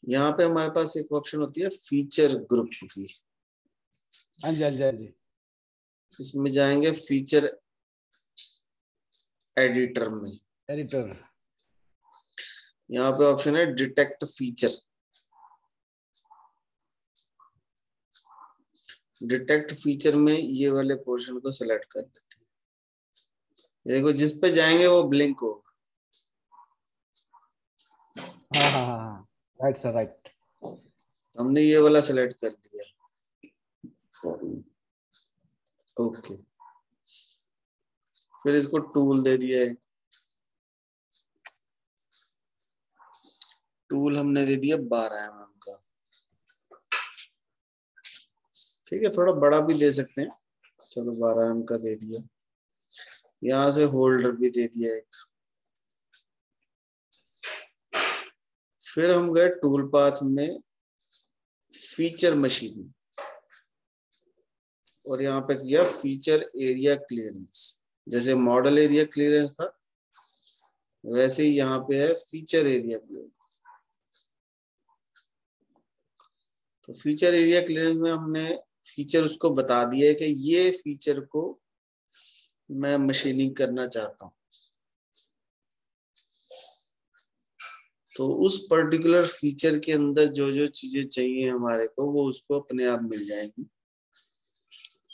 यहाँ पे हमारे पास एक ऑप्शन होती है फीचर ग्रुप की। हाँ जी हाँ जी हाँ जी। इसमें जाएंगे फीचर एडिटर में। एडिटर। यहाँ पे ऑप्शन है डिटेक्ट फीचर। डिटेक्ट फीचर में ये वाले पोर्शन को सिलेक्ट कर लेते हैं। देखो जिस पे जाएंगे वो ब्लिंक होगा। हाँ हाँ हाँ हाँ, राइट सर राइट। हमने ये वाला सिलेक्ट कर लिया। ओके, फिर इसको टूल दे दिया है। टूल हमने दे दिया 12 mm का। ठीक है, थोड़ा बड़ा भी दे सकते हैं, चलो 12 mm का दे दिया। यहां से होल्डर भी दे दिया एक। फिर हम गए टूल पाथ में फीचर मशीन और यहाँ पे किया फीचर एरिया क्लियरेंस। जैसे मॉडल एरिया क्लियरेंस था वैसे ही यहाँ पे है फीचर एरिया क्लियरेंस। तो फीचर एरिया क्लियरेंस में हमने फीचर उसको बता दिया है कि ये फीचर को मैं मशीनिंग करना चाहता हूँ। तो उस पर्टिकुलर फीचर के अंदर जो जो चीजें चाहिए हमारे को वो उसको अपने आप मिल जाएगी।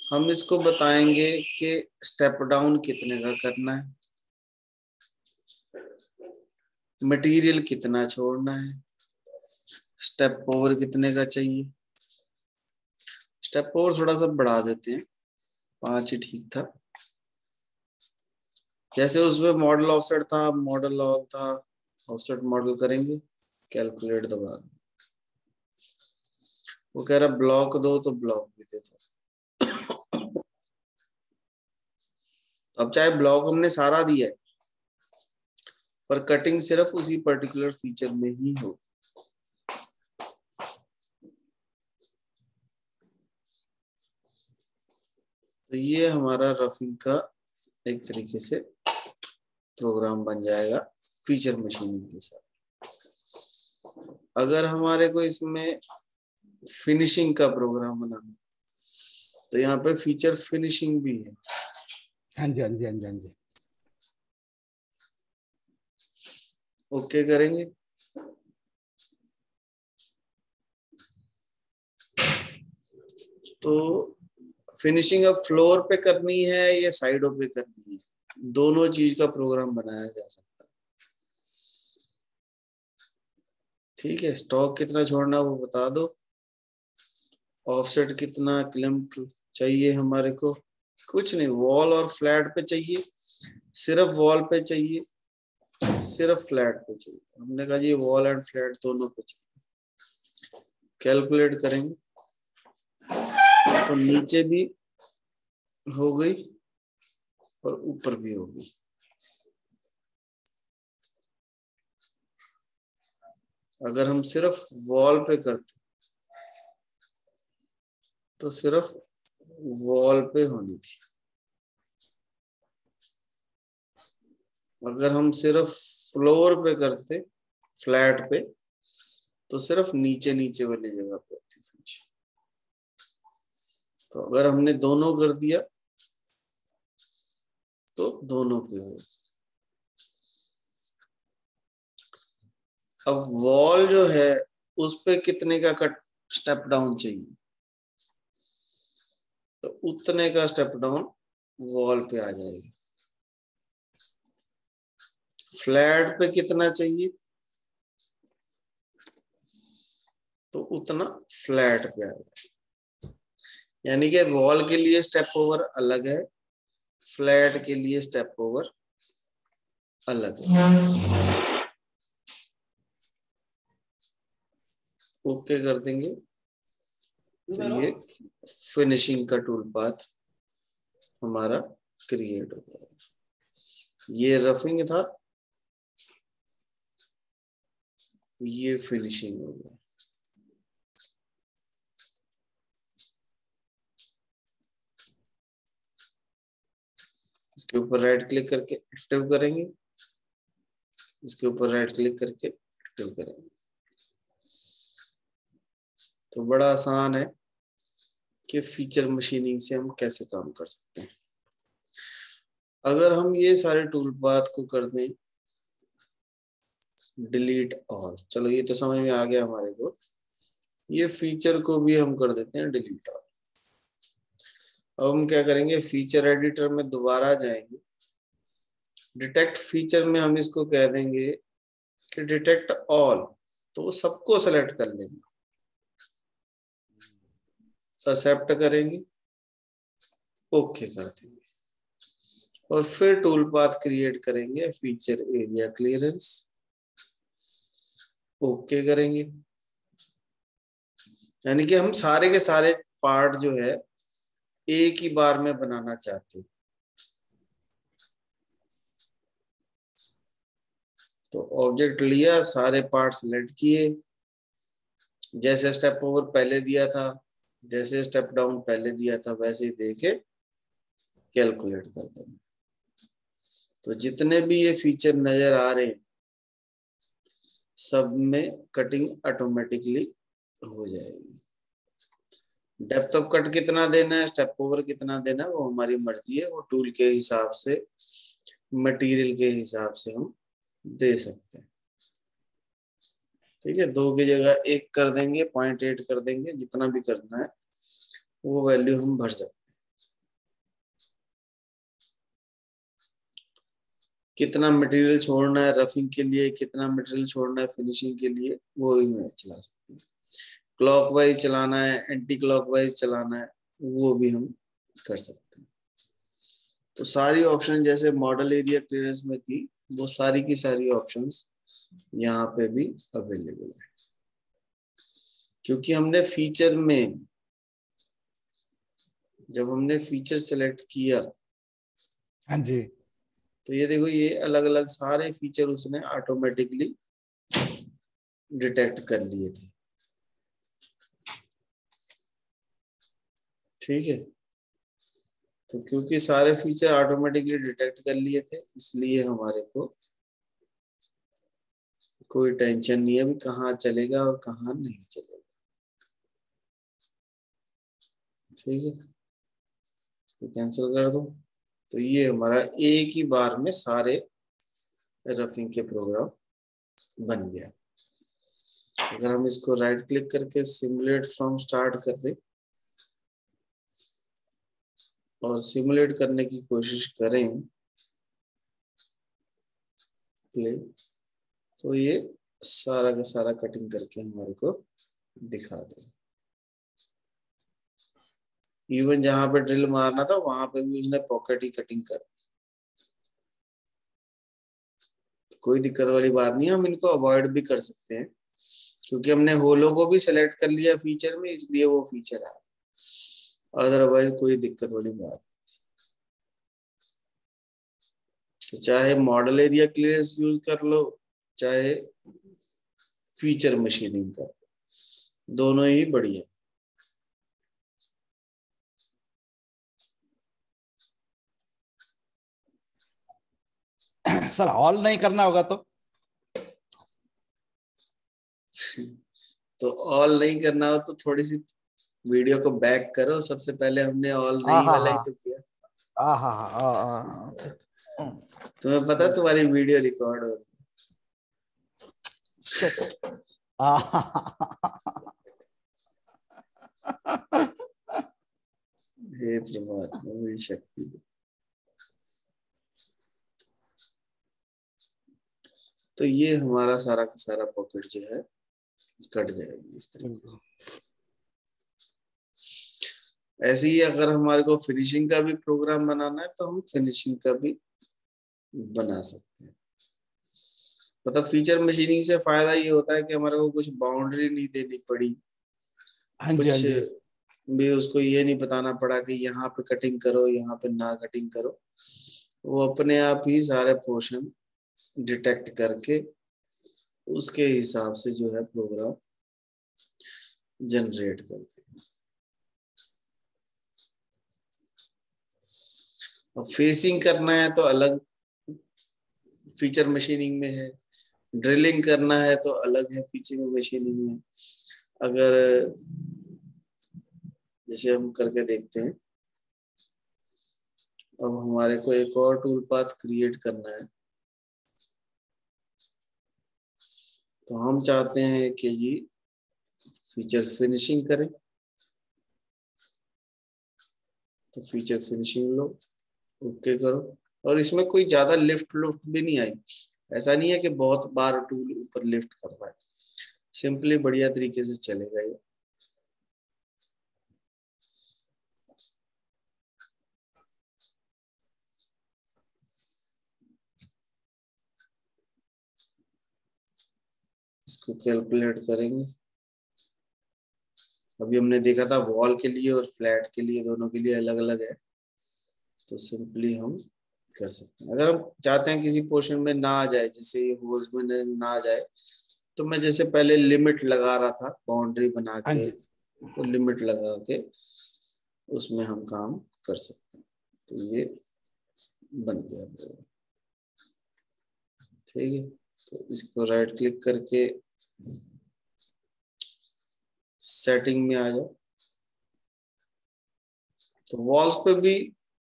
हम इसको बताएंगे कि स्टेप डाउन कितने का करना है, मटेरियल कितना छोड़ना है, स्टेप ओवर कितने का चाहिए। स्टेप ओवर थोड़ा सा बढ़ा देते हैं, 5 ही ठीक था। जैसे उसमें मॉडल ऑफसेट था, मॉडल लॉग था, ऑफसेट मॉडल करेंगे, कैलकुलेट दबा दो। वो कह रहा ब्लॉक दो तो ब्लॉक भी दे दो। अब चाहे ब्लॉक हमने सारा दिया है पर कटिंग सिर्फ उसी पर्टिकुलर फीचर में ही हो। तो ये हमारा रफिंग का एक तरीके से प्रोग्राम बन जाएगा फीचर मशीनिंग के साथ। अगर हमारे को इसमें फिनिशिंग का प्रोग्राम बनाना तो यहाँ पे फीचर फिनिशिंग भी है। हाँ जी हाँ जी हाँ जी हाँ जी। ओके करेंगे। तो फिनिशिंग अब फ्लोर पे करनी है या साइडों पे करनी है, दोनों चीज का प्रोग्राम बनाया जा सकता है। ठीक है, स्टॉक कितना छोड़ना वो बता दो, ऑफसेट कितना क्लिम्प चाहिए हमारे को, कुछ नहीं, वॉल और फ्लैट पे चाहिए, सिर्फ वॉल पे चाहिए, सिर्फ फ्लैट पे चाहिए। हमने कहा जी वॉल एंड फ्लैट दोनों पे चाहिए। कैलकुलेट करेंगे तो नीचे भी हो गई और ऊपर भी हो गई। अगर हम सिर्फ वॉल पे करते तो सिर्फ वॉल पे होनी थी। अगर हम सिर्फ फ्लोर पे करते, फ्लैट पे, तो सिर्फ नीचे नीचे वाली जगह पे होती फिनिशिंग। तो अगर हमने दोनों कर दिया तो दोनों पे हो। अब वॉल जो है उस पे कितने का कट स्टेप डाउन चाहिए, तो उतने का स्टेप डाउन वॉल पे आ जाएगा। फ्लैट पे कितना चाहिए तो उतना फ्लैट पे आ जाएगा। यानी कि वॉल के लिए स्टेप ओवर अलग है, फ्लैट के लिए स्टेप ओवर अलग है। ओके कर देंगे तो ये फिनिशिंग का टूल पाथ हमारा क्रिएट हो जाएगा। ये रफिंग था, ये फिनिशिंग हो गया। इसके ऊपर राइट क्लिक करके एक्टिव करेंगे। इसके ऊपर राइट क्लिक करके एक्टिव करेंगे। तो बड़ा आसान है कि फीचर मशीनिंग से हम कैसे काम कर सकते हैं। अगर हम ये सारे टूल पाथ को कर दें डिलीट ऑल, चलो ये तो समझ में आ गया हमारे को। ये फीचर को भी हम कर देते हैं डिलीट ऑल। अब हम क्या करेंगे, फीचर एडिटर में दोबारा जाएंगे, डिटेक्ट फीचर में हम इसको कह देंगे कि डिटेक्ट ऑल, तो वो सबको सेलेक्ट कर लेंगे, एक्सेप्ट करेंगे, ओके कर देंगे और फिर टूल पाथ क्रिएट करेंगे फीचर एरिया क्लियरेंस, ओके करेंगे। यानी कि हम सारे के सारे पार्ट जो है एक ही बार में बनाना चाहते हैं। तो ऑब्जेक्ट लिया, सारे पार्ट सिलेक्ट किए, जैसे स्टेप ओवर पहले दिया था, जैसे स्टेप डाउन पहले दिया था, वैसे ही देके कैलकुलेट कर देंगे। तो जितने भी ये फीचर नजर आ रहे हैं सब में कटिंग ऑटोमेटिकली हो जाएगी। डेप्थ ऑफ कट कितना देना है, स्टेप ओवर कितना देना है, वो हमारी मर्जी है, वो टूल के हिसाब से, मटेरियल के हिसाब से हम दे सकते हैं। ठीक है, 2 की जगह 1 कर देंगे, 0.8 कर देंगे, जितना भी करना है वो वैल्यू हम भर सकते हैं। कितना मटेरियल छोड़ना है रफिंग के लिए, कितना मटेरियल छोड़ना है फिनिशिंग के लिए, वो ही मैं चला सकते हैं। क्लॉकवाइज चलाना है, एंटी क्लॉकवाइज चलाना है, वो भी हम कर सकते हैं। तो सारी ऑप्शन जैसे मॉडल एरिया क्लियरेंस में थी, वो सारी की सारी ऑप्शंस यहाँ पे भी अवेलेबल है। क्योंकि हमने फीचर में, जब हमने फीचर सेलेक्ट किया, हाँ जी, तो ये देखो ये अलग अलग सारे फीचर उसने ऑटोमेटिकली डिटेक्ट कर लिए थे। ठीक है, तो क्योंकि सारे फीचर ऑटोमेटिकली डिटेक्ट कर लिए थे, इसलिए हमारे को कोई टेंशन नहीं है भी कहाँ चलेगा और कहाँ नहीं चलेगा। ठीक है, तो कैंसिल कर दो। तो ये हमारा एक ही बार में सारे रफिंग के प्रोग्राम बन गया। अगर हम इसको राइट क्लिक करके सिमुलेट फ्रॉम स्टार्ट कर दे और सिमुलेट करने की कोशिश करें प्ले, तो ये सारा का सारा कटिंग करके हमारे को दिखा दे। इवन जहां पे ड्रिल मारना था वहां पे भी उसने पॉकेट ही कटिंग कर दी। कोई दिक्कत वाली बात नहीं है, हम इनको अवॉइड भी कर सकते हैं क्योंकि हमने होलो को भी सिलेक्ट कर लिया फीचर में, इसलिए वो फीचर आ, अदरवाइज कोई दिक्कत वाली बात। तो चाहे मॉडल एरिया क्लियरेंस यूज कर लो, चाहे फीचर मशीनिंग कर लो, दोनों ही बढ़िया। सर ऑल नहीं करना होगा तो ऑल नहीं करना हो तो थोड़ी सी वीडियो को बैक करो, सबसे पहले हमने ऑल हाँ नहीं हाँ वाला ही हाँ तो किया। हाँ हाँ हाँ, तुम्हें पता है तुम्हारी वीडियो रिकॉर्ड हो हे परमात्मा मेरी शक्ति दे। तो ये हमारा सारा का सारा पॉकेट जो है कट जाएगी इस तरीके से। ऐसे ही अगर हमारे को फिनिशिंग का भी प्रोग्राम बनाना है तो हम फिनिशिंग का भी बना सकते हैं। मतलब फीचर मशीनिंग से फायदा ये होता है कि हमारे को कुछ बाउंड्री नहीं देनी पड़ी, हाँ जी, हाँ कुछ जी, भी उसको ये नहीं बताना पड़ा कि यहाँ पे कटिंग करो यहाँ पे ना कटिंग करो। वो अपने आप ही सारे पोर्शन डिटेक्ट करके उसके हिसाब से जो है प्रोग्राम जनरेट करते हैं। और फेसिंग करना है तो अलग फीचर मशीनिंग में है, ड्रिलिंग करना है तो अलग है फीचिंग मशीनिंग में। अगर जैसे हम करके देखते हैं, अब हमारे को एक और टूल पाथ क्रिएट करना है। तो हम चाहते हैं कि जी फीचर फिनिशिंग करें, तो फीचर फिनिशिंग लो, ओके करो। और इसमें कोई ज्यादा लिफ्ट लुफ्ट भी नहीं आई, ऐसा नहीं है कि बहुत बार टूल ऊपर लिफ्ट कर रहा है, सिंपली बढ़िया तरीके से चलेगा ये। इसको कैलकुलेट करेंगे। अभी हमने देखा था वॉल के लिए और फ्लैट के लिए, दोनों के लिए अलग अलग है, तो सिंपली हम कर सकते हैं। अगर हम चाहते हैं किसी पोर्शन में ना आ जाए, जैसे ये होल्स में ना आ जाए, तो मैं जैसे पहले लिमिट लगा रहा था बाउंड्री बना हाँ के, जी। तो लिमिट लगा के उसमें हम काम कर सकते हैं। तो ये बन गया, ठीक है। तो इसको राइट क्लिक करके सेटिंग में आ जाओ। तो वॉल्स पे भी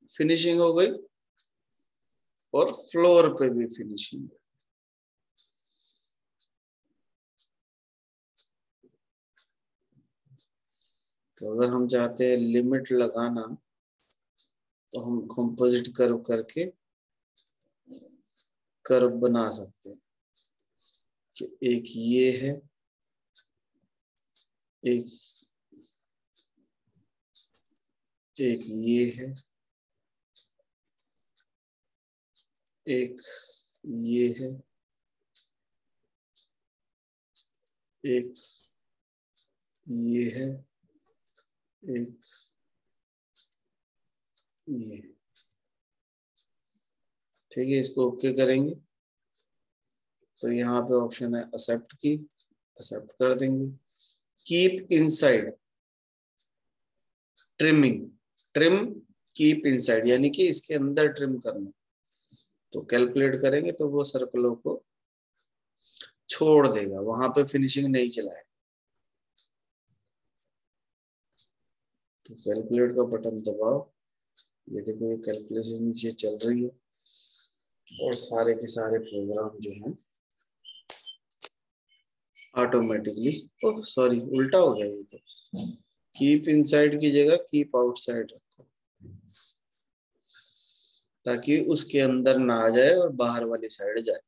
फिनिशिंग हो गई और फ्लोर पे भी फिनिशिंग। तो अगर हम चाहते हैं लिमिट लगाना, तो हम कंपोजिट कर्व करके कर्व बना सकते हैं कि एक ये है, एक ये है, एक ये है, एक ये है, एक ये, ठीक है। इसको ओके करेंगे तो यहाँ पे ऑप्शन है एक्सेप्ट की, एक्सेप्ट कर देंगे। Keep inside trimming, trim keep inside यानी कि इसके अंदर ट्रिम करना। तो कैलकुलेट करेंगे तो वो सर्कलों को छोड़ देगा, वहां पे फिनिशिंग नहीं चलाए। तो कैलकुलेट का बटन दबाओ, ये देखो ये कैलकुलेशन नीचे चल रही है और सारे के सारे प्रोग्राम जो हैं ऑटोमेटिकली, ओह सॉरी उल्टा हो गया ये, तो कीप इनसाइड की जगह कीप आउटसाइड रखो, ताकि उसके अंदर ना आ जाए और बाहर वाली साइड जाए।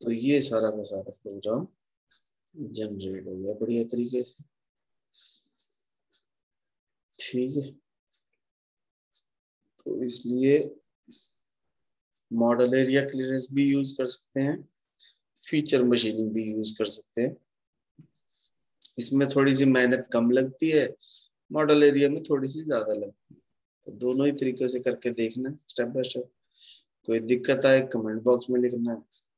तो ये सारा का सारा प्रोग्राम जनरेट हो गया बढ़िया तरीके से, ठीक है। तो इसलिए मॉडल एरिया क्लियरेंस भी यूज कर सकते हैं, फीचर मशीनिंग भी यूज कर सकते हैं। इसमें थोड़ी सी मेहनत कम लगती है, मॉडल एरिया में थोड़ी सी ज्यादा लगती है। तो दोनों ही तरीके से करके देखना स्टेप बाय स्टेप। कोई दिक्कत आए कमेंट बॉक्स में लिखना है,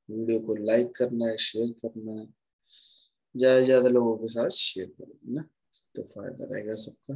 वीडियो को लाइक करना है, शेयर करना है, ज्यादा से ज्यादा लोगों के साथ शेयर करना, तो फायदा रहेगा सबका।